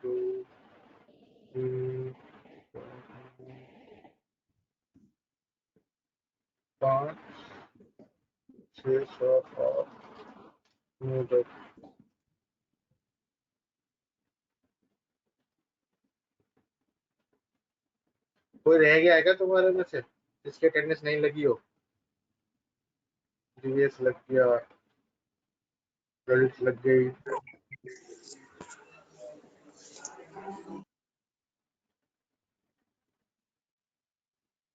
दो, तीन, चार, पाँच, छः, सात, आठ, 9, 10। कोई रह गया है क्या तुम्हारे में से जिसकी अटेंडेंस नहीं लगी हो? जीवीएस लग गया, ललित लग गई।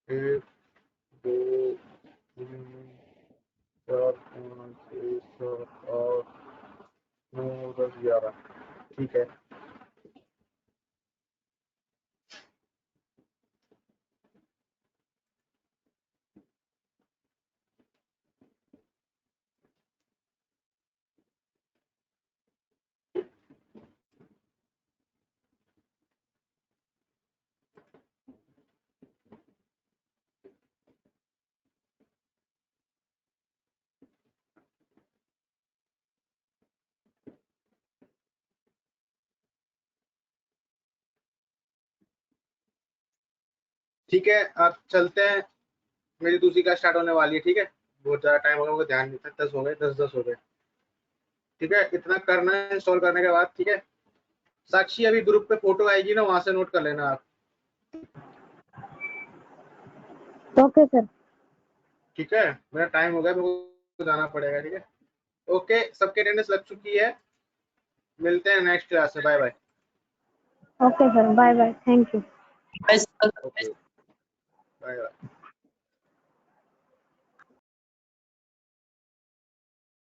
एक, दो, तीन, चार, पाँच, छः, सात, आठ, 9, 10, 11। ठीक है, ठीक है, अब चलते हैं। मेरी दूसरी क्लास स्टार्ट होने वाली है। ठीक है, बहुत ज्यादा टाइम हो गया, मुझे ध्यान नहीं था। 10 हो गए, 10 हो गए। ठीक है, इतना करना है इंस्टॉल करने के बाद। ठीक है, साक्षी अभी ग्रुप पे फोटो आएगी ना, वहां से नोट कर लेना आप। Okay sir. ठीक है, मेरा टाइम हो गया, मेरे को जाना पड़ेगा। ठीक है, ओके, सबके अटेंडेंस लग चुकी है। मिलते हैं नेक्स्ट क्लास में। Bye bye. Okay sir, bye bye, thank you. Okay, bye bye.